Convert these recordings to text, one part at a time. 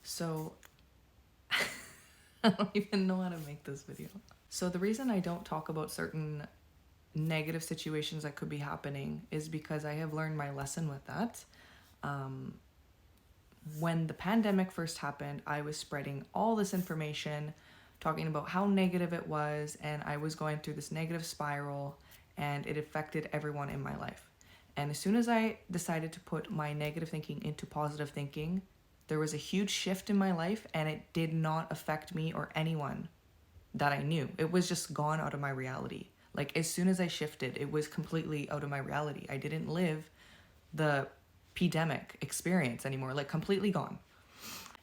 So I don't even know how to make this video. So the reason I don't talk about certain negative situations that could be happening is because I have learned my lesson with that. When the pandemic first happened, I was spreading all this information, talking about how negative it was, and I was going through this negative spiral, and it affected everyone in my life. And as soon as I decided to put my negative thinking into positive thinking, there was a huge shift in my life, and it did not affect me or anyone that I knew. It was just gone out of my reality. Like, as soon as I shifted, it was completely out of my reality. I didn't live the pandemic experience anymore, like completely gone.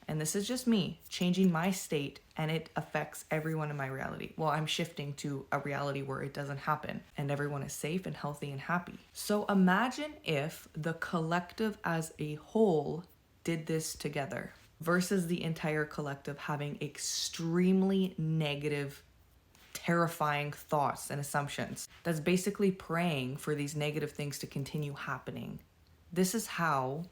And this is just me changing my state, and it affects everyone in my reality. Well, I'm shifting to a reality where it doesn't happen and everyone is safe and healthy and happy. So imagine if the collective as a whole did this together versus the entire collective having extremely negative, terrifying thoughts and assumptions. That's basically praying for these negative things to continue happening. This is how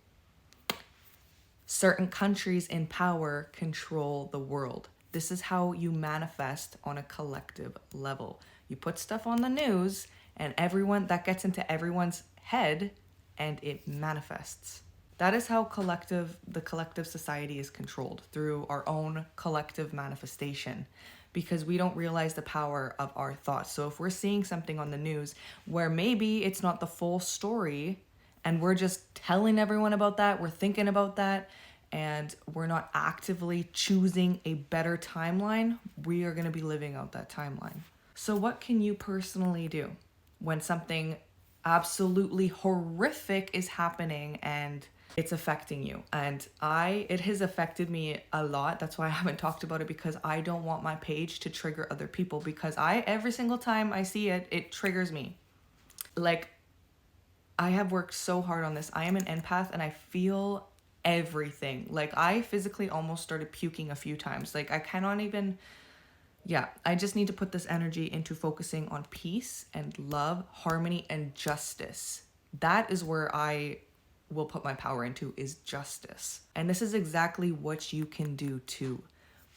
certain countries in power control the world. This is how you manifest on a collective level. You put stuff on the news, and everyone that gets into everyone's head, and it manifests. That is how the collective society is controlled, through our own collective manifestation, because we don't realize the power of our thoughts. So if we're seeing something on the news where maybe it's not the full story, and we're just telling everyone about that, we're thinking about that, and we're not actively choosing a better timeline, we are going to be living out that timeline. So what can you personally do when something absolutely horrific is happening and it's affecting you? And it has affected me a lot. That's why I haven't talked about it, because I don't want my page to trigger other people, because every single time I see it, it triggers me. Like, I have worked so hard on this. I am an empath, and I feel everything. Like, I physically almost started puking a few times. Like, I cannot even, I just need to put this energy into focusing on peace and love, harmony, and justice. That is where I will put my power into, is justice. And this is exactly what you can do too.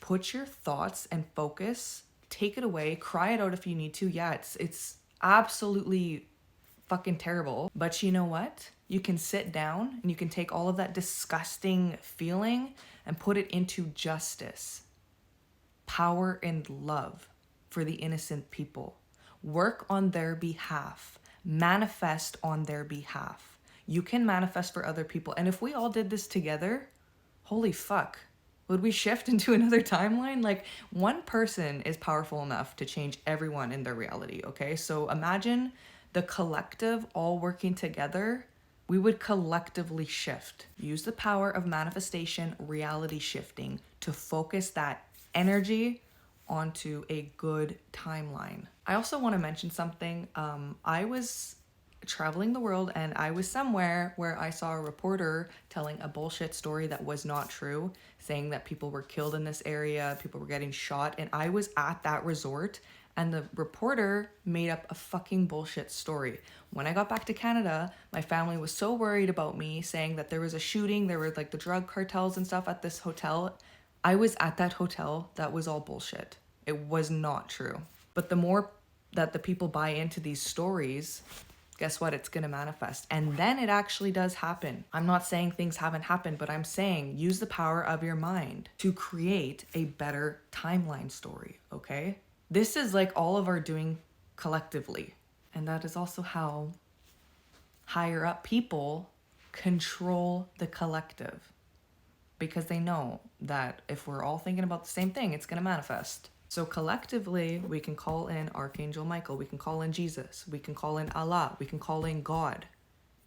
Put your thoughts and focus, take it away, cry it out if you need to. Yeah, it's absolutely fucking terrible. But you know what? You can sit down and you can take all of that disgusting feeling and put it into justice, power, and love for the innocent people. Work on their behalf. Manifest on their behalf. You can manifest for other people. And if we all did this together, holy fuck, would we shift into another timeline? Like, one person is powerful enough to change everyone in their reality, okay? So imagine the collective all working together. We would collectively shift. Use the power of manifestation, reality shifting, to focus that energy onto a good timeline. I also want to mention something. I was traveling the world, and I was somewhere where I saw a reporter telling a bullshit story that was not true, saying that people were killed in this area, people were getting shot, and I was at that resort, and the reporter made up a fucking bullshit story. When I got back to Canada, my family was so worried about me, saying that there was a shooting, there were like the drug cartels and stuff at this hotel. I was at that hotel. That was all bullshit. It was not true. But the more that the people buy into these stories, guess what? It's going to manifest. And then it actually does happen. I'm not saying things haven't happened, but I'm saying use the power of your mind to create a better timeline story, okay? This is like all of our doing collectively. And that is also how higher up people control the collective, because they know that if we're all thinking about the same thing, it's going to manifest. So collectively, we can call in Archangel Michael, we can call in Jesus, we can call in Allah, we can call in God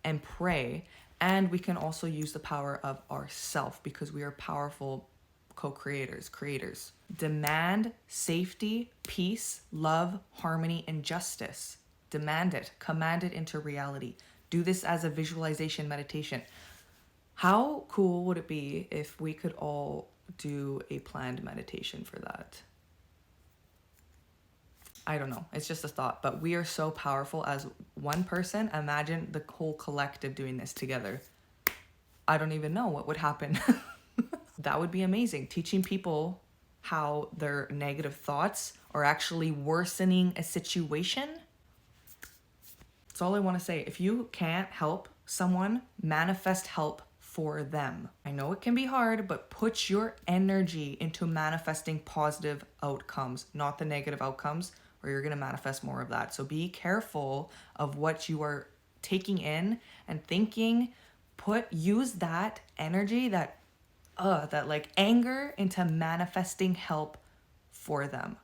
and pray. And we can also use the power of ourself, because we are powerful co-creators, creators. Demand safety, peace, love, harmony, and justice. Demand it, command it into reality. Do this as a visualization meditation. How cool would it be if we could all do a planned meditation for that? I don't know. It's just a thought, but we are so powerful as one person. Imagine the whole collective doing this together. I don't even know what would happen. That would be amazing. Teaching people how their negative thoughts are actually worsening a situation. That's all I want to say. If you can't help someone, manifest help for them. I know it can be hard, but put your energy into manifesting positive outcomes, not the negative outcomes, or you're going to manifest more of that. So be careful of what you are taking in and thinking. Use that energy, that like anger, into manifesting help for them.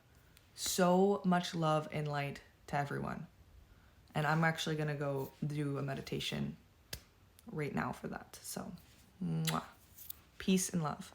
So much love and light to everyone. And I'm actually going to go do a meditation right now for that. So, mwah. Peace and love.